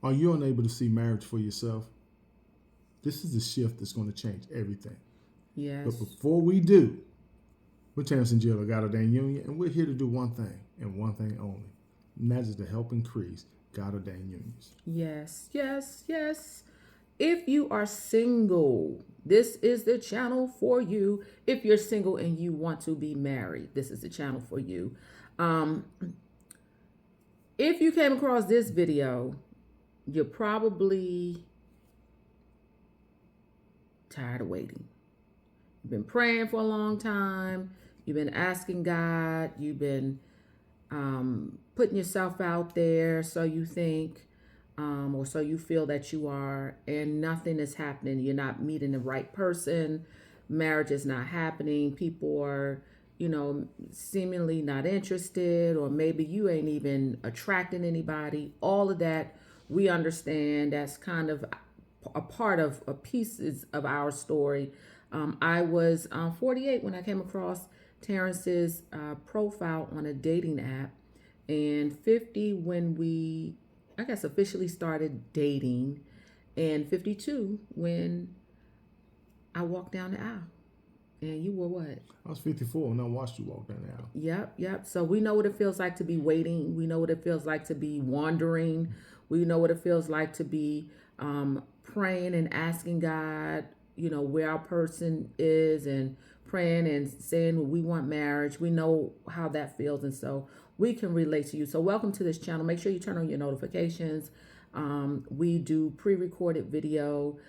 Are you unable to see marriage for yourself? This is the shift that's going to change everything. Yes. But before we do, we're Terrence and Jill of God-Ordained Union, and we're here to do one thing and one thing only, and that is to help increase God-Ordained unions. Yes, yes, yes. If you are single, this is the channel for you. If you're single and you want to be married, this is the channel for you. If you came across this video, you're probably tired of waiting. You've been praying for a long time. You've been asking God. You've been putting yourself out there, so you think, or so you feel that you are, and nothing is happening. You're not meeting the right person. Marriage is not happening. People are, seemingly not interested, or maybe you ain't even attracting anybody. All of that, we understand. That's kind of a part of pieces of our story. I was 48 when I came across Terrence's profile on a dating app, and 50 when we, I guess, officially started dating, and 52 when I walked down the aisle. And you were what? I was 54 and I watched you walk down the aisle. Yep. So we know what it feels like to be waiting. We know what it feels like to be wandering. We know what it feels like to be praying and asking God, where our person is, and praying and saying, well, we want marriage. We know how that feels, and so we can relate to you. So welcome to this channel. Make sure you turn on your notifications. We do pre-recorded videos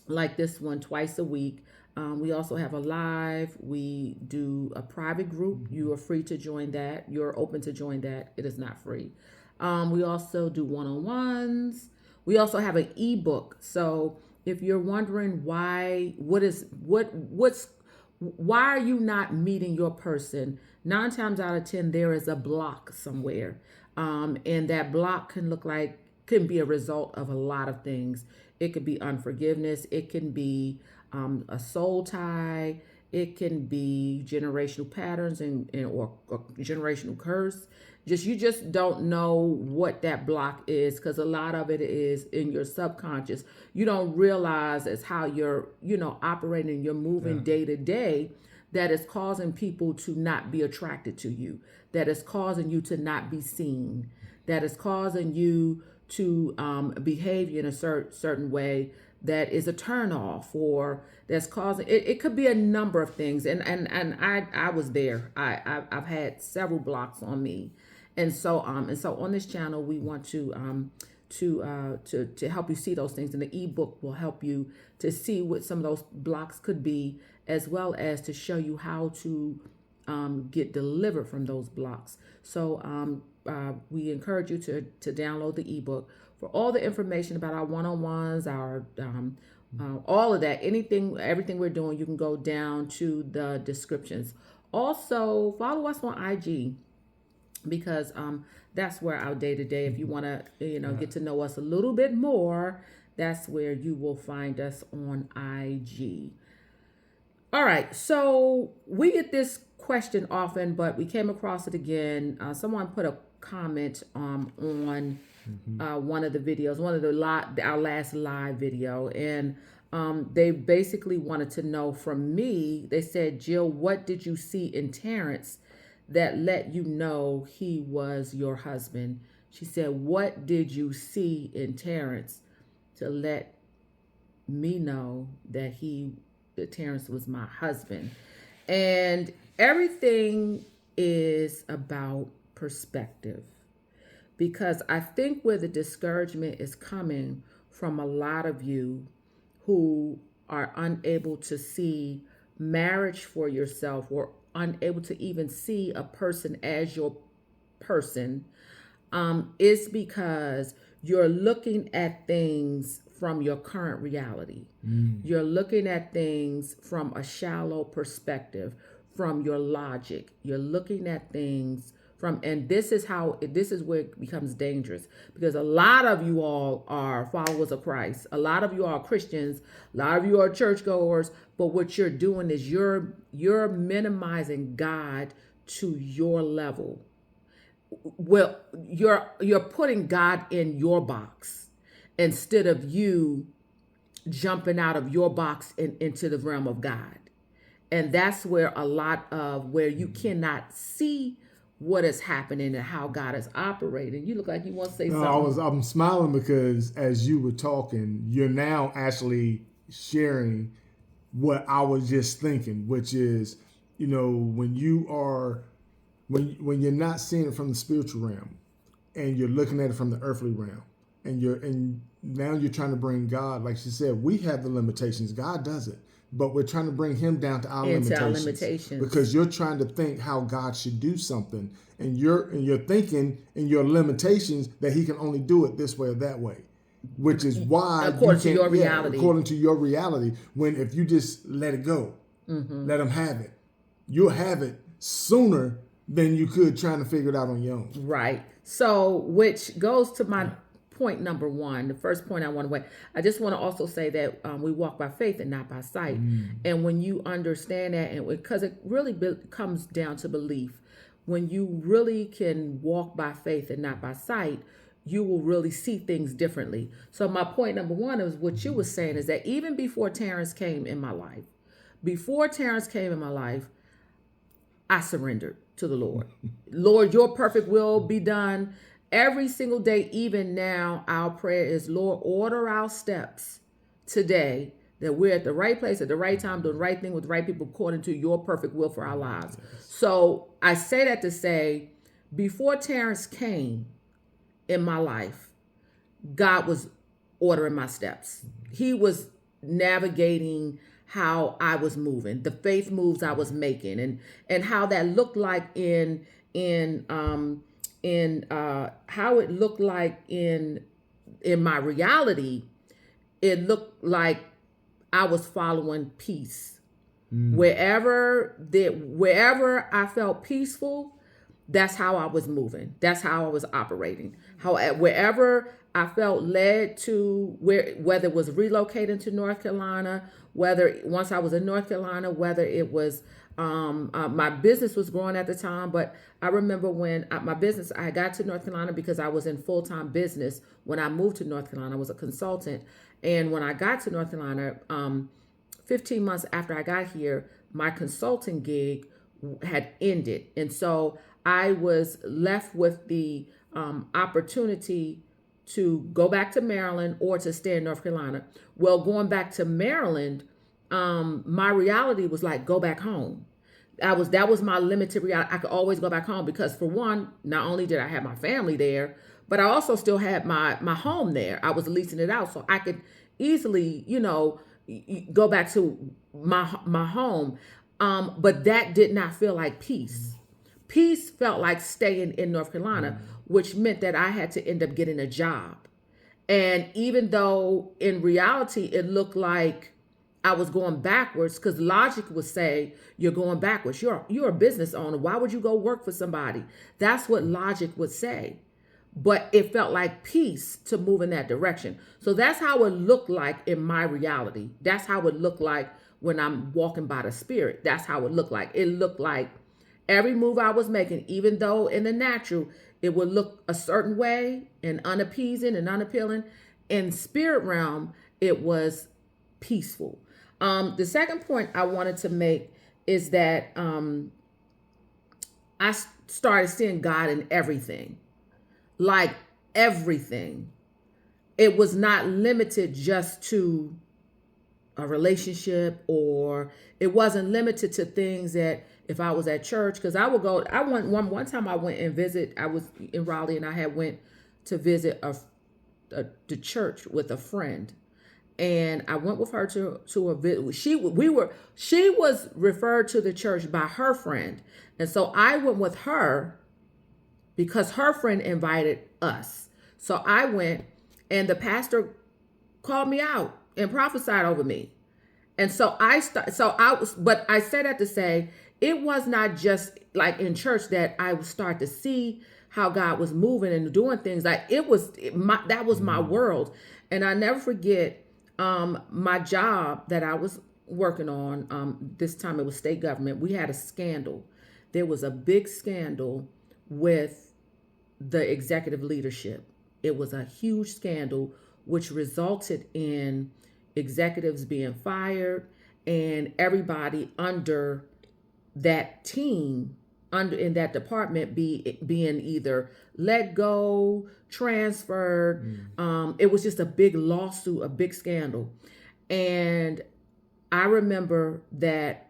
like this one twice a week. We also have a live. We do a private group. You are free to join that. You're open to join that. It is not free. We also do one-on-ones. We also have an ebook. So if you're wondering why are you not meeting your person, 9 times out of 10 there is a block somewhere, and that block can be a result of a lot of things. It could be unforgiveness. It can be a soul tie. It can be generational patterns or generational curse. You just don't know what that block is, because a lot of it is in your subconscious. You don't realize as how you're, operating, you're moving day to day, that is causing people to not be attracted to you, that is causing you to not be seen, that is causing you to behave in a certain way that is a turnoff, or that's causing it could be a number of things. And I was there. I've had several blocks on me. And so on this channel, we want to help you see those things, and the ebook will help you to see what some of those blocks could be, as well as to show you how to get delivered from those blocks. So we encourage you to download the ebook. For all the information about our one-on-ones, our all of that, everything we're doing, you can go down to the descriptions. Also, follow us on IG, because that's where our day-to-day, if you want to get to know us a little bit more, that's where you will find us on IG. All right, so we get this question often, but we came across it again. Someone put a comment on one of the videos, our last live video, and they basically wanted to know from me. They said, Jill, what did you see in Terrence that let you know he was your husband? She said, what did you see in Terrence to let me know that Terrence was my husband? And everything is about perspective, because I think where the discouragement is coming from a lot of you who are unable to see marriage for yourself, or unable to even see a person as your person, is because you're looking at things from your current reality. You're looking at things from a shallow perspective, from your logic. You're looking at things and this is where it becomes dangerous, because a lot of you all are followers of Christ. A lot of you are Christians. A lot of you are churchgoers. But what you're doing is you're minimizing God to your level. well, you're putting God in your box instead of you jumping out of your box and into the realm of God. And that's where a lot of where you cannot see what is happening and how God is operating. You look like you want to say No, something. I'm smiling because as you were talking, you're now actually sharing what I was just thinking, which is, when you are when you're not seeing it from the spiritual realm and you're looking at it from the earthly realm, and now you're trying to bring God, like she said, we have the limitations, God doesn't, but we're trying to bring him down to our Into our limitations limitations. because you're trying to think how God should do something, and you're thinking in your limitations that he can only do it this way or that way, which is why According you to can't, your reality. according to your reality, when if you just let it go, let him have it, you'll have it sooner than you could trying to figure it out on your own. Right. So, which goes to my point number one, the first point I want to make. I just want to also say that we walk by faith and not by sight. And when you understand that, and because it really comes down to belief, when you really can walk by faith and not by sight, you will really see things differently. So my point number one is what you were saying is that even before Terrence came in my life, I surrendered to the Lord. Lord, your perfect will be done every single day. Even now, our prayer is, Lord, order our steps today that we're at the right place at the right time, doing the right thing with the right people according to your perfect will for our lives. So I say that to say, before Terrence came in my life, God was ordering my steps. He was navigating how I was moving, the faith moves I was making, and how that looked like in how it looked like in my reality. It looked like I was following peace. Wherever I felt peaceful, that's how I was moving. That's how I was operating. Wherever I felt led to, whether it was relocating to North Carolina, whether once I was in North Carolina, whether it was my business was growing at the time. But I remember when I got to North Carolina because I was in full-time business. When I moved to North Carolina, I was a consultant. And when I got to North Carolina, 15 months after I got here, my consulting gig had ended. And so I was left with the opportunity to go back to Maryland or to stay in North Carolina. Well, going back to Maryland, my reality was like, go back home. That was my limited reality. I could always go back home because, for one, not only did I have my family there, but I also still had my home there. I was leasing it out, so I could easily, go back to my home. But that did not feel like peace. Peace felt like staying in North Carolina, which meant that I had to end up getting a job. And even though in reality it looked like I was going backwards, because logic would say you're going backwards. You're a business owner. Why would you go work for somebody? That's what logic would say. But it felt like peace to move in that direction. So that's how it looked like in my reality. That's how it looked like when I'm walking by the Spirit. That's how it looked like. It looked like every move I was making, even though in the natural it would look a certain way and unappeasing and unappealing, in spirit realm it was peaceful. The second point I wanted to make is that I started seeing God in everything. Like everything. It was not limited just to a relationship, or it wasn't limited to things that if I was at church, because I would go, one time I went and visit, I was in Raleigh and I had went to visit the church with a friend. And I went with her to a visit. She was referred to the church by her friend. And so I went with her because her friend invited us. So I went, and the pastor called me out and prophesied over me. And so I said that to say, it was not just like in church that I would start to see how God was moving and doing things. Like that was my world. And I never forget my job that I was working on. This time it was state government. We had a scandal. There was a big scandal with the executive leadership. It was a huge scandal, which resulted in executives being fired and everybody under that team, under in that department, being either let go, transferred. It was just a big lawsuit, a big scandal. And I remember that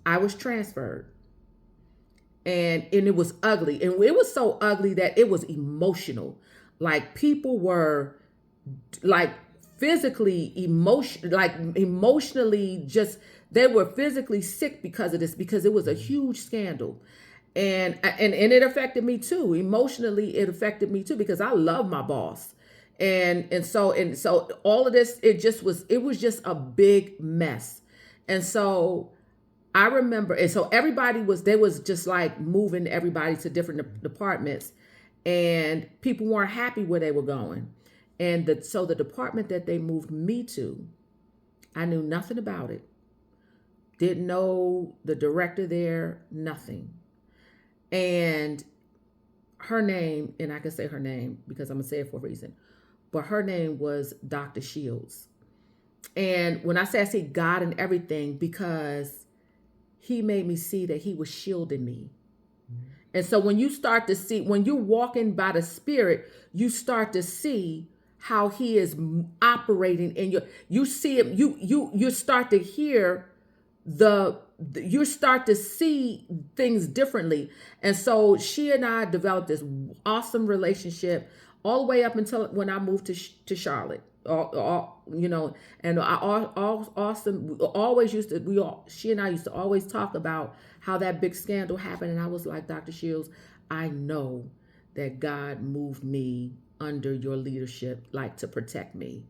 I was transferred, and it was ugly, and it was so ugly that it was emotional. Like, people were like emotionally, just, they were physically sick because of this, because it was a huge scandal. And it affected me too. Emotionally, it affected me too, because I love my boss. And so all of this, it was just a big mess. And so I remember, and so they was just like moving everybody to different departments, and people weren't happy where they were going. And so the department that they moved me to, I knew nothing about it. Didn't know the director there, nothing. And her name, and I can say her name because I'm going to say it for a reason, but her name was Dr. Shields. And when I say God in everything, because he made me see that he was shielding me. And so when you're walking by the Spirit, you start to see how he is operating in you see him, you start to hear you start to see things differently. And so she and I developed this awesome relationship all the way up until when I moved to Charlotte. And she and I used to always talk about how that big scandal happened. And I was like, Dr. Shields, I know that God moved me under your leadership, like to protect me.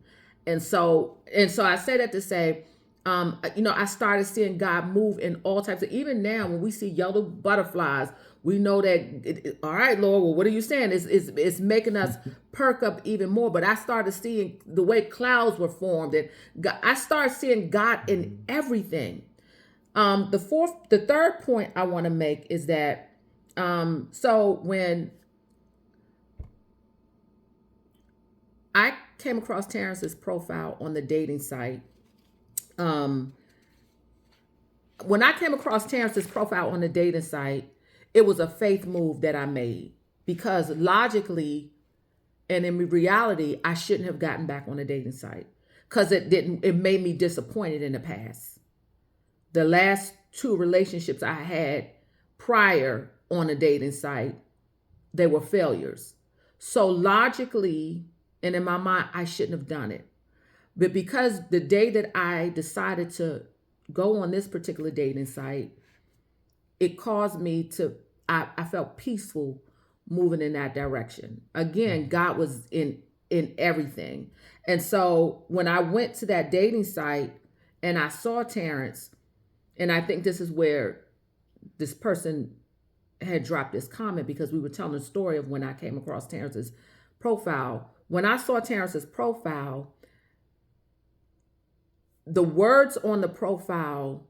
And so I say that to say, I started seeing God move in all types of, even now when we see yellow butterflies, we know that, all right, Lord, well, what are you saying? It's making us perk up even more. But I started seeing the way clouds were formed, and I started seeing God in everything. The third point I want to make is that, so when I came across Terrence's profile on the dating site, when I came across Terrence's profile on the dating site, it was a faith move that I made, because logically and in reality, I shouldn't have gotten back on the dating site, because it made me disappointed in the past. The last 2 relationships I had prior on a dating site, they were failures. So logically, and in my mind, I shouldn't have done it. But because the day that I decided to go on this particular dating site, it caused me to, I felt peaceful moving in that direction. Again, God was in everything. And so when I went to that dating site and I saw Terrence, and I think this is where this person had dropped this comment, because we were telling the story of when I came across Terrence's profile. When I saw Terrence's profile, the words on the profile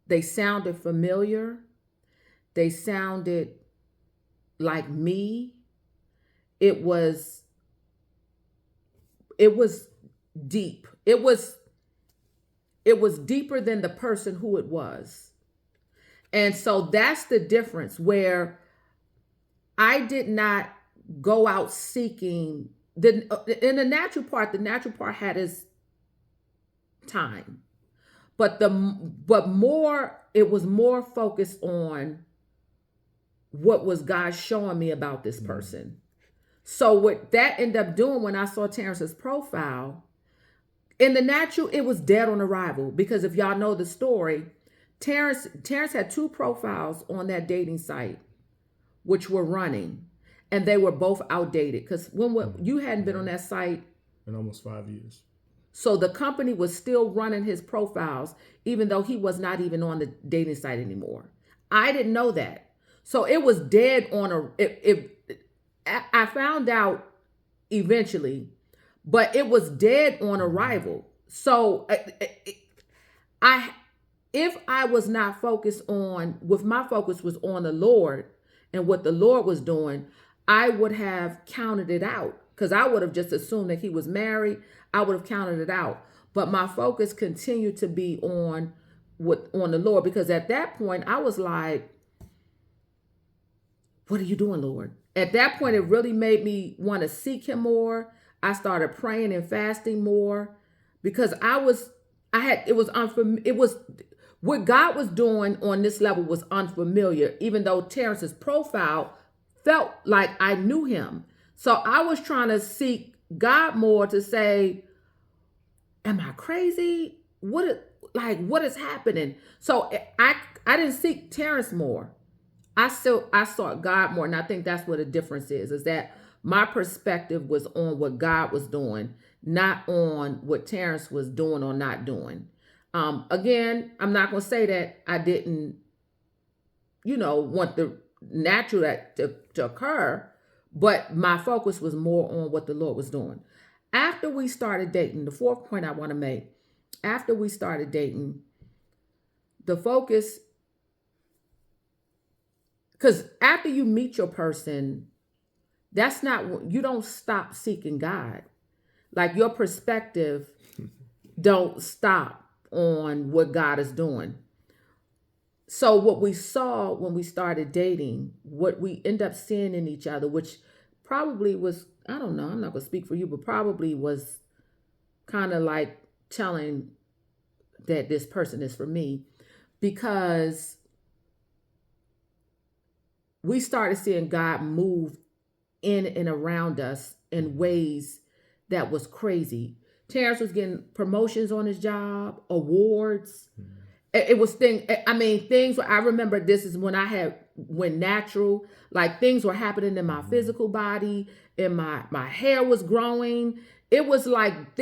they sounded familiar. They sounded like me. It was deep. It was deeper than the person who it was. And so that's the difference, where I did not go out seeking. In the natural part had its time. But it was more focused on what was God showing me about this person. So what that ended up doing, when I saw Terrence's profile, in the natural, it was dead on arrival, because if y'all know the story, Terrence had 2 profiles on that dating site, which were running, and they were both outdated, because when you hadn't been on that site in almost 5 years. So the company was still running his profiles, even though he was not even on the dating site anymore. I didn't know that. So it was dead on I found out eventually, but it was dead on arrival. So if I was not focused on, if my focus was on the Lord and what the Lord was doing, I would have counted it out, because I would have just assumed that he was married. I would have counted it out. But my focus continued to be on the Lord, because at that point I was like, what are you doing, Lord? At that point, it really made me want to seek him more. I started praying and fasting more, because it was unfamiliar. It was what God was doing on this level was unfamiliar, even though Terrence's profile felt like I knew him. So I was trying to seek God more to say, am I crazy? What is happening? So I didn't seek Terrence more. I sought God more. And I think that's what the difference is that my perspective was on what God was doing, not on what Terrence was doing or not doing. Again, I'm not going to say that I didn't, want the natural to occur, but my focus was more on what the Lord was doing. After we started dating, the fourth point I want to make, after we started dating, the focus, because after you meet your person, that's not, you don't stop seeking God. Like your perspective don't stop on what God is doing. So what we saw when we started dating, what we end up seeing in each other, which probably was, I don't know, I'm not going to speak for you, but probably was kind of like telling that this person is for me, because we started seeing God move in and around us in ways that was crazy. Terrence was getting promotions on his job, awards. It was things where I remember, this is when I went natural, like things were happening in my physical body, and my hair was growing. It was like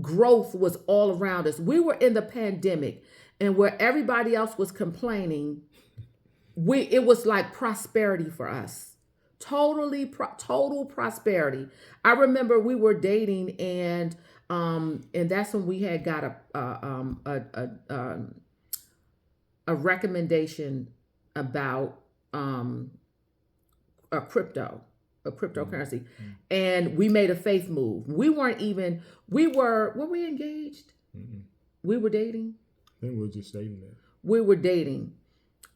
growth was all around us. We were in the pandemic, and where everybody else was complaining, it was like prosperity for us. Total prosperity. I remember we were dating, and that's when we had got a recommendation about a cryptocurrency, Mm-hmm. and we made a faith move. Were we engaged? Mm-hmm. We were dating. I think we were just dating that. We were dating,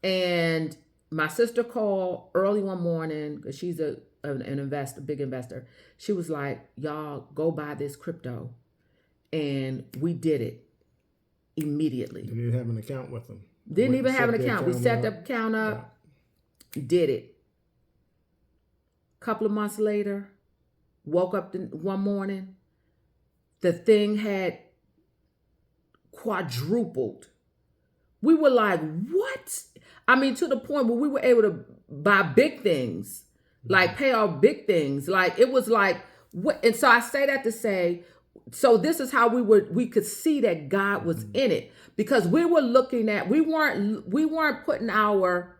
and my sister called early one morning, because she's an investor, big investor. She was like, y'all go buy this crypto. And we did it immediately. You didn't have an account with them. Didn't even have an account. We set the account up, did it. A couple of months later, woke up one morning, the thing had quadrupled. We were like, what? I mean, to the point where we were able to buy big things, like pay off big things. Like, it was like, what? And so I say that to say, so this is how we could see that God was in it, because we were looking at, we weren't putting our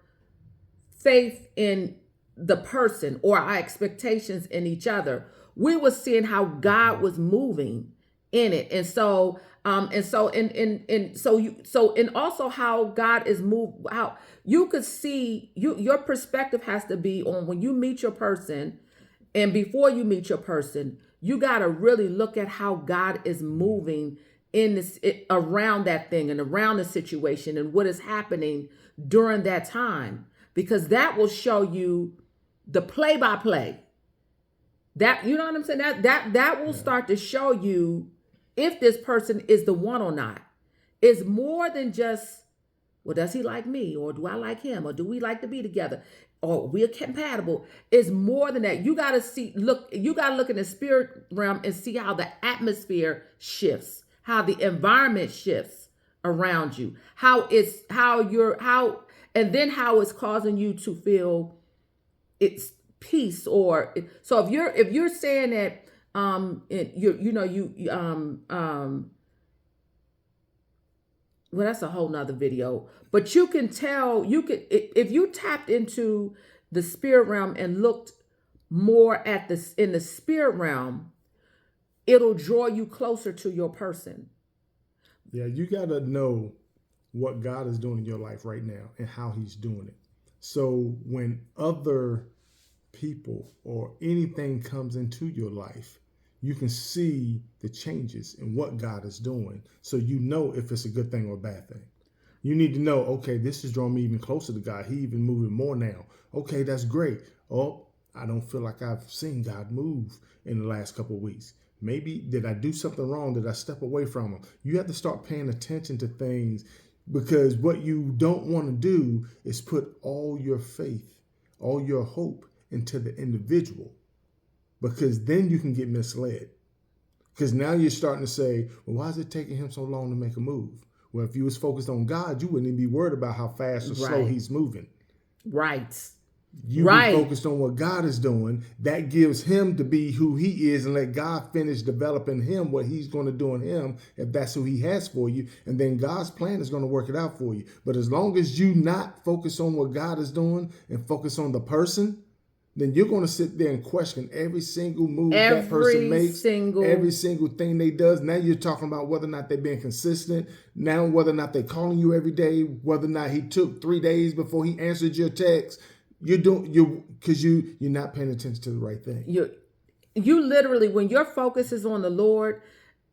faith in the person or our expectations in each other. We were seeing how God was moving in it. And so, and also how God is moved, how you could see, your perspective has to be on when you meet your person, and before you meet your person, you got to really look at how God is moving around that thing and around the situation and what is happening during that time, because that will show you the play-by-play. That, you know what I'm saying? That will start to show you if this person is the one or not. It's more than just, well, does he like me, or do I like him, or do we like to be together, or we're compatible. It's more than that. You got to look in the spirit realm and see how the atmosphere shifts, how the environment shifts around you, and then how it's causing you to feel it's peace. Or so if you're saying that well, that's a whole nother video, but you can tell, if you tapped into the spirit realm and looked more at this in the spirit realm, it'll draw you closer to your person. Yeah, you got to know what God is doing in your life right now and how he's doing it. So when other people or anything comes into your life, you can see the changes in what God is doing. So you know if it's a good thing or a bad thing. You need to know, okay, this is drawing me even closer to God. He even moving more now. Okay, that's great. Oh, I don't feel like I've seen God move in the last couple of weeks. Maybe did I do something wrong? Did I step away from him? You have to start paying attention to things, because what you don't want to do is put all your faith, all your hope into the individual, because then you can get misled. Because now you're starting to say, well, why is it taking him so long to make a move? Well, if you was focused on God, you wouldn't even be worried about how fast or slow Right. he's moving. Right. You be focused on what God is doing. That gives him to be who he is, and let God finish developing him, what he's going to do in him, if that's who he has for you. And then God's plan is going to work it out for you. But as long as you not focus on what God is doing and focus on the person, then you're going to sit there and question every single move that person makes, every single thing they does. Now you're talking about whether or not they're being consistent. Now whether or not they're calling you every day, whether or not he took 3 days before he answered your text. You're not paying attention to the right thing. You literally, when your focus is on the Lord,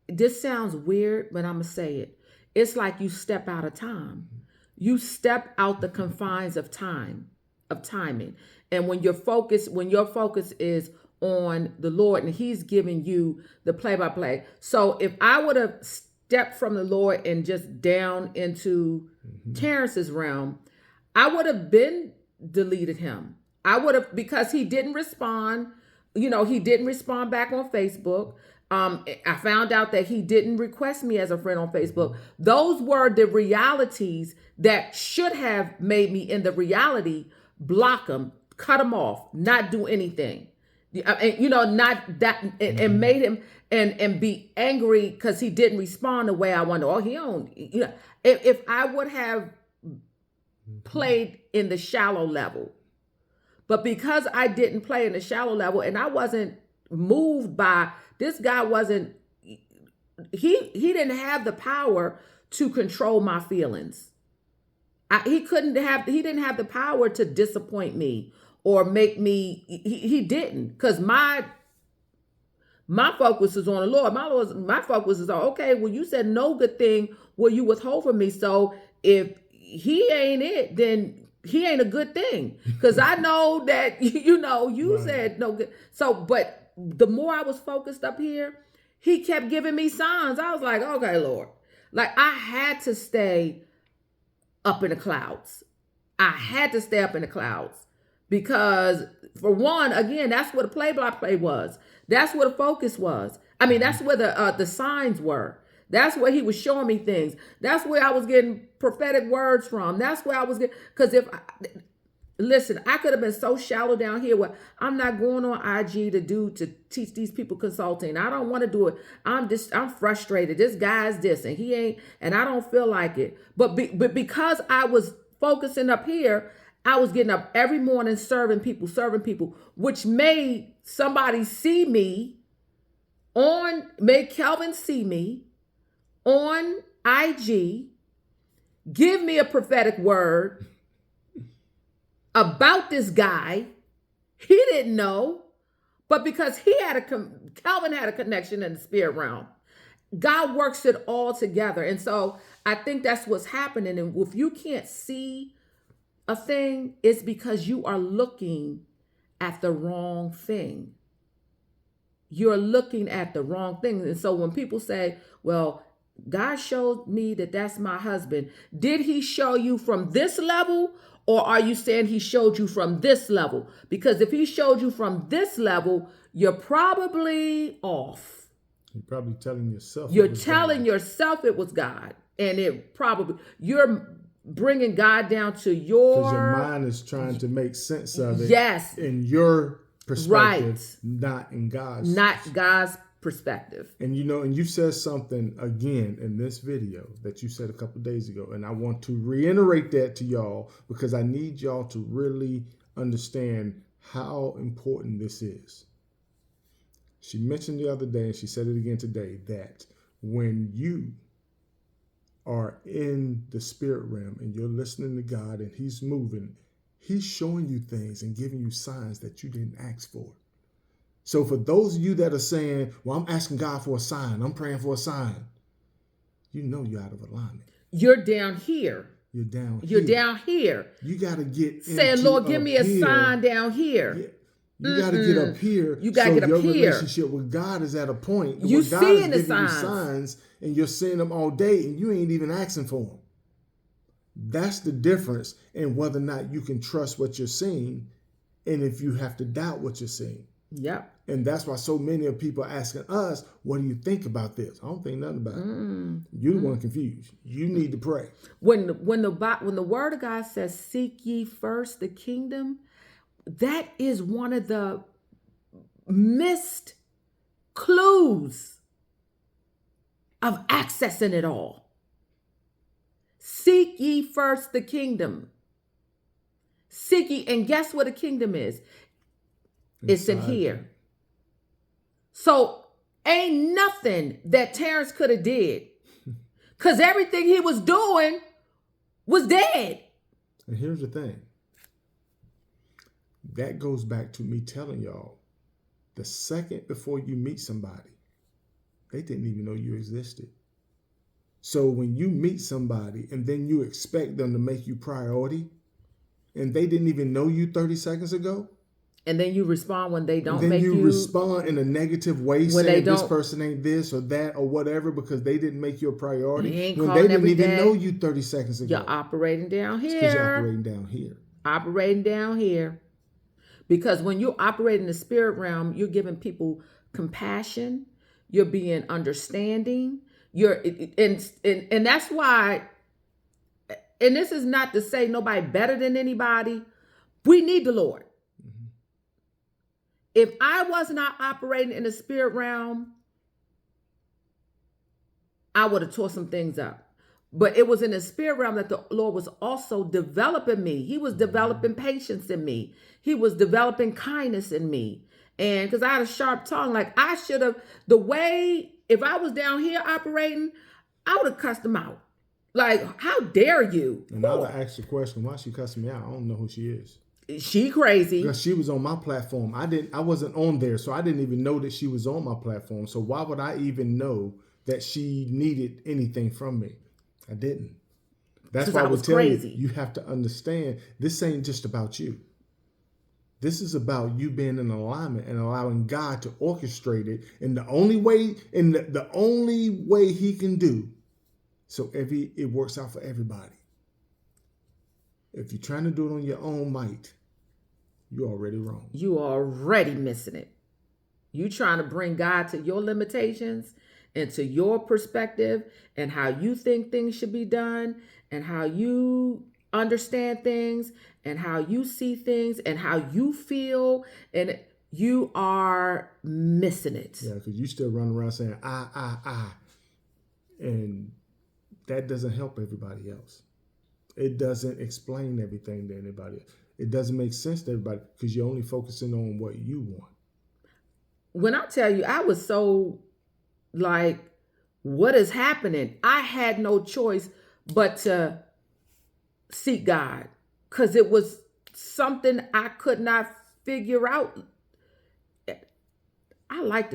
this sounds weird, but I'm gonna say it. It's like you step out of time. You step out the confines of timing. And when your focus is on the Lord and he's giving you the play-by-play. So if I would have stepped from the Lord and just down into Terrence's realm, I would have been deleted him. I would have, because he didn't respond. He didn't respond back on Facebook. I found out that he didn't request me as a friend on Facebook. Those were the realities that should have made me, in the reality, block him, cut him off, not do anything. Not that, and made him and be angry because he didn't respond the way I wanted. Oh, he don't. If I would have played in the shallow level, but because I didn't play in the shallow level, and I wasn't moved by this guy, he didn't have the power to control my feelings. He didn't have the power to disappoint me or make me. He didn't, because my focus is on the Lord. My focus is on, okay, well, you said no good thing will you withhold from me. So if he ain't it, then he ain't a good thing. Because I know that, you said no good. So, but the more I was focused up here, he kept giving me signs. I was like, okay, Lord. Like, I had to stay up in the clouds. I had to stay up in the clouds. Because, for one, again, that's what a play-by-play was. That's where the focus was. I mean, that's where the signs were. That's where he was showing me things. That's where I was getting prophetic words from. That's where I was getting, because listen, I could have been so shallow down here where I'm not going on IG to teach these people consulting. I don't want to do it. I'm frustrated. This guy's this and he ain't, and I don't feel like it. But because I was focusing up here, I was getting up every morning serving people, which made somebody see me made Kelvin see me on IG, give me a prophetic word about this guy. He didn't know, but because Calvin had a connection in the spirit realm, God works it all together. And so I think that's what's happening. And if you can't see a thing, it's because you are looking at the wrong thing. You're looking at the wrong thing. And so when people say, well, God showed me that that's my husband, did he show you from this level? Or are you saying he showed you from this level? Because if he showed you from this level, you're probably off. You're probably telling yourself. You're telling yourself it was God. And you're bringing God down to because your mind is trying to make sense of it. Yes. In your perspective, right. Not in God's. Not God's perspective. And and you said something again in this video that you said a couple days ago, and I want to reiterate that to y'all because I need y'all to really understand how important this is. She mentioned the other day, and she said it again today, that when you are in the spirit realm and you're listening to God and he's moving, He's showing you things and giving you signs that you didn't ask for. So for those of you that are saying, well, I'm asking God for a sign, I'm praying for a sign, you know you're out of alignment. You're down here. You're down You're here. down here. You got to get saying, into Lord, give me a here. sign down here. Yeah. You got to get up here. You got to get up your here. relationship with God is at a point You where God seeing is the giving signs. you signs and you're seeing them all day and you ain't even asking for them. That's the difference in whether or not you can trust what you're seeing and if you have to doubt what you're seeing. Yep. And that's why so many of people are asking us, what do you think about this? I don't think nothing about it. You're the one confused. You need to pray. When the word of God says, seek ye first the kingdom, that is one of the missed clues of accessing it all. Seek ye first the kingdom. Seek ye, and guess what a kingdom is? It's in here. So ain't nothing that Terrence could have did, because everything he was doing was dead. And here's the thing. That goes back to me telling y'all, the second before you meet somebody, they didn't even know you existed. So when you meet somebody and then you expect them to make you priority, and they didn't even know you 30 seconds ago, and then you respond when they don't then make you respond in a negative way, when saying they don't, this person ain't this or that or whatever because they didn't make you a priority. When they didn't even day, know you 30 seconds ago. You're operating down here. Because you're operating down here. Operating down here. Because when you operate in the spirit realm, you're giving people compassion. You're being understanding. And that's why. And this is not to say nobody better than anybody. We need the Lord. If I was not operating in the spirit realm, I would have tore some things up. But it was in the spirit realm that the Lord was also developing me. He was developing patience in me. He was developing kindness in me. And because I had a sharp tongue, like I should have, if I was down here operating, I would have cussed him out. Like, how dare you? And I would ask the question, why she cussing me out? I don't know who she is. She crazy. Because she was on my platform. I wasn't on there, so I didn't even know that she was on my platform. So why would I even know that she needed anything from me? I didn't. That's why I would tell you have to understand this ain't just about you. This is about you being in alignment and allowing God to orchestrate it in the only way, he can do. So it works out for everybody. If you're trying to do it on your own might, you're already wrong. You are already missing it. You trying to bring God to your limitations and to your perspective and how you think things should be done and how you understand things and how you see things and how you feel, and you are missing it. Yeah, because you still run around saying, I. And that doesn't help everybody else. It doesn't explain everything to anybody else. It doesn't make sense to everybody because you're only focusing on what you want. When I tell you, I was so like, what is happening? I had no choice but to seek God because it was something I could not figure out. I like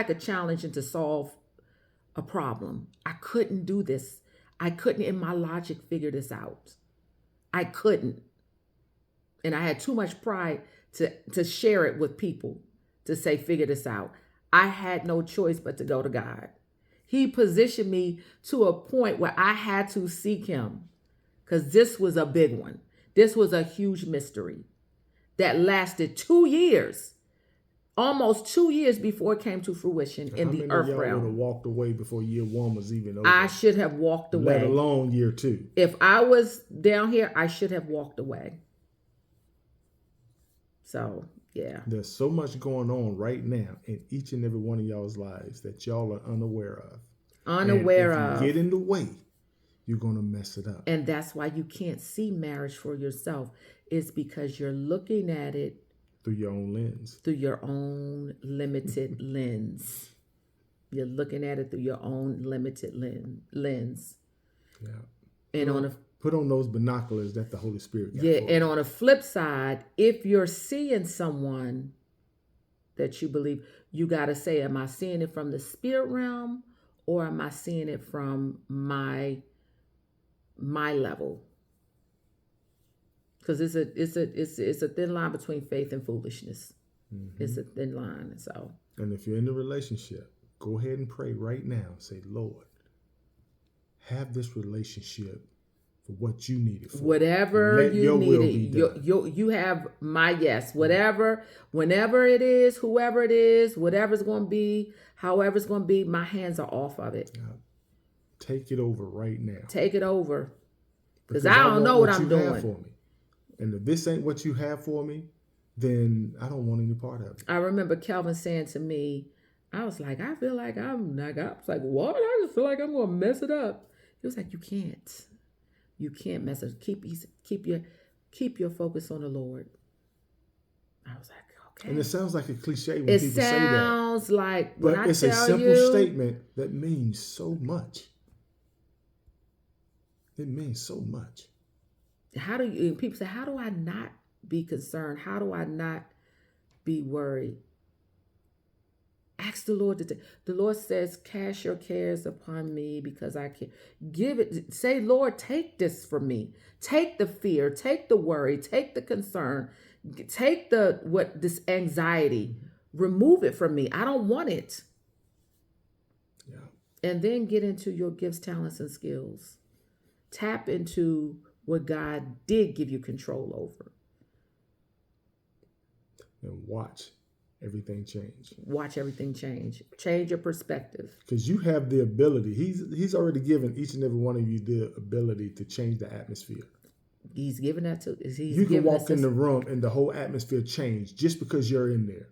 a challenge and to solve a problem. I couldn't do this. I couldn't in my logic figure this out. I couldn't. And I had too much pride to share it with people, to say, figure this out. I had no choice but to go to God. He positioned me to a point where I had to seek him because this was a big one. This was a huge mystery that lasted 2 years, almost 2 years before it came to fruition in the earth realm. How many of y'all would have walked away before year 1 was even over? I should have walked away. Let alone year 2. If I was down here, I should have walked away. So, yeah. There's so much going on right now in each and every one of y'all's lives that y'all are unaware of. And if you get in the way, you're going to mess it up. And that's why you can't see marriage for yourself. It's because you're looking at it through your own lens. Through your own limited lens. You're looking at it through your own limited lens. Yeah. And Put on those binoculars that the Holy Spirit got Yeah, for and you. on the flip side, if you're seeing someone that you believe, you got to say, am I seeing it from the spirit realm or am I seeing it from my level? Because it's a thin line between faith and foolishness. It's a thin line. So, And if you're in a relationship, go ahead and pray right now. Say, Lord, have this relationship for what you need it for. whatever Let you your need will it, be done. you have my yes. Whatever, whenever it is, whoever it is, whatever's going to be, however it's going to be, my hands are off of it. Take it over right now. Take it over. Because Because I I don't want know what what I'm you have doing. for me. And if this ain't what you have for me, then I don't want any part of it. I remember Kelvin saying to me, I was like, I feel like I was like, what? I just feel like I'm going to mess it up. He was like, you can't. You can't mess it. Keep your focus on the Lord. I was like, okay. And it sounds like a cliche when It people say that. sounds like when But I it's a tell simple you, statement that means so much. It means so much. how do you? People say, how do I not be concerned? How do I not be worried? Ask the Lord. The Lord says, cast your cares upon me because I can give it. Say, Lord, take this from me. Take the fear, take the worry, take the concern, take this anxiety, remove it from me. I don't want it. Yeah. And then get into your gifts, talents, and skills. Tap into what God did give you control over. And watch everything change. Watch everything change. Change your perspective. Because you have the ability. He's already given each and every one of you the ability to change the atmosphere. He's given that to. You can walk in the room and the whole atmosphere change just because you're in there.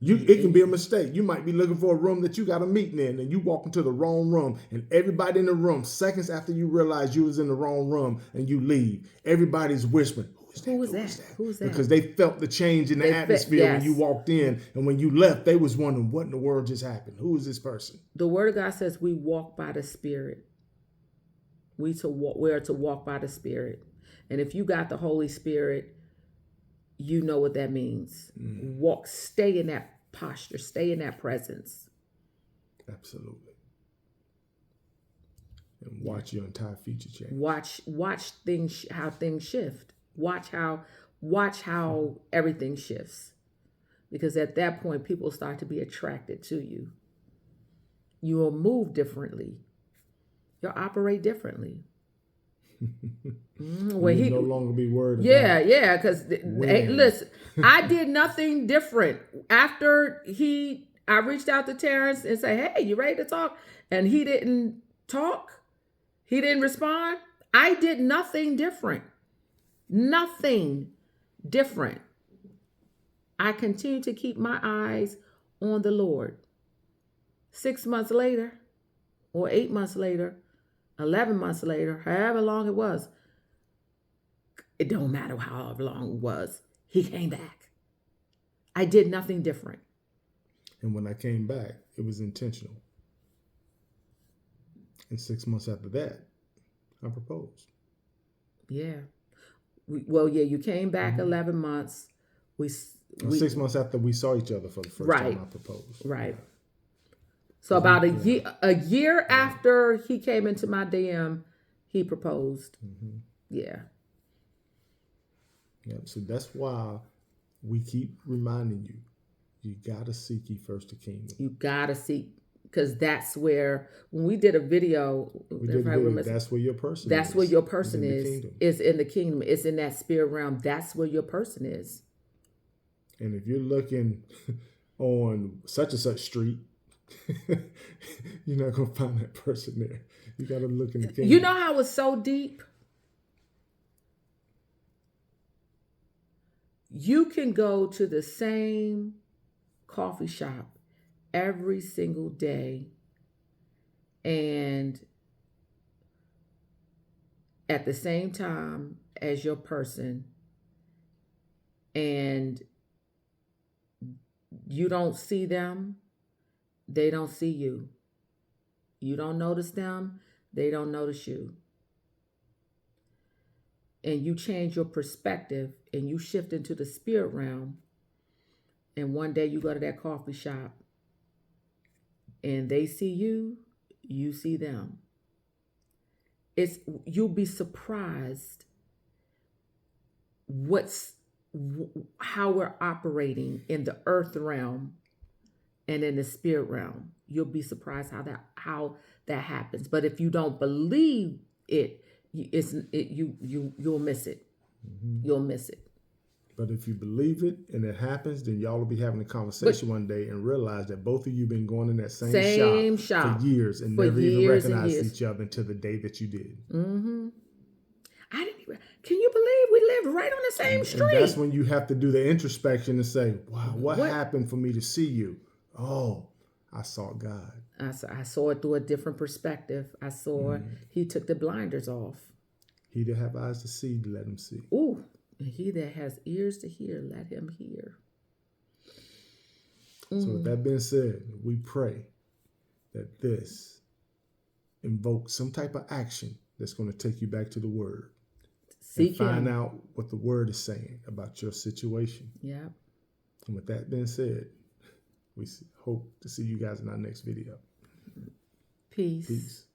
It can be a mistake. You might be looking for a room that you got a meeting in, and you walk into the wrong room, and everybody in the room, seconds after you realize you was in the wrong room, and you leave, everybody's whispering, Who is that? Who's that? Because they felt the change in the atmosphere when you walked in, and when you left, they was wondering what in the world just happened. Who is this person? The Word of God says we walk by the Spirit. We are to walk by the Spirit, and if you got the Holy Spirit, you know what that means. Stay in that posture, stay in that presence. Absolutely. And watch your entire future change. Watch things, how things shift. Watch how everything shifts. Because at that point, people start to be attracted to you. You will move differently. You'll operate differently. When you no longer be worried about because hey, listen, I did nothing different. After I reached out to Terrence and said, hey, you ready to talk? And he didn't talk. He didn't respond. I did nothing different. Nothing different. I continue to keep my eyes on the Lord. 6 months later, or 8 months later, 11 months later, however long it was, it don't matter however long it was, he came back. I did nothing different. And when I came back, it was intentional. And 6 months after that, I proposed. Yeah. You came back 11 months. 6 months after we saw each other for the first time, I proposed. Right. Yeah. So about a year after he came into my DM, he proposed. Mm-hmm. Yeah. Yeah. So that's why we keep reminding you, you gotta seek ye first the kingdom. You gotta seek, because that's where, when we did a video, that's where your person that's is. Where your person is in the kingdom. It's in that spirit realm. That's where your person is. And if you're looking on such and such street, you're not gonna find that person there. You gotta look in the kingdom. You know how it's so deep? You can go to the same coffee shop every single day and at the same time as your person, and you don't see them, they don't see you. You don't notice them, they don't notice you. and you change your perspective and you shift into the spirit realm, and one day you go to that coffee shop and they see you, you see them. You'll be surprised how we're operating in the earth realm and in the spirit realm. You'll be surprised how that happens. But if you don't believe it, you'll miss it. Mm-hmm. You'll miss it. But if you believe it and it happens, then y'all will be having a conversation one day and realize that both of you been going in that same shop for years and never even recognized each other until the day that you did. Mm-hmm. I didn't even. Can you believe we lived right on the same street? And that's when you have to do the introspection and say, "Wow, what happened for me to see you? Oh, I saw God. I saw it through a different perspective. I saw He took the blinders off. He that have eyes to see, let him see. Ooh, and he that has ears to hear, let him hear." So with that being said, we pray that this invokes some type of action that's going to take you back to the Word. Seek and find out what the Word is saying about your situation. Yeah. And with that being said, we hope to see you guys in our next video. Peace.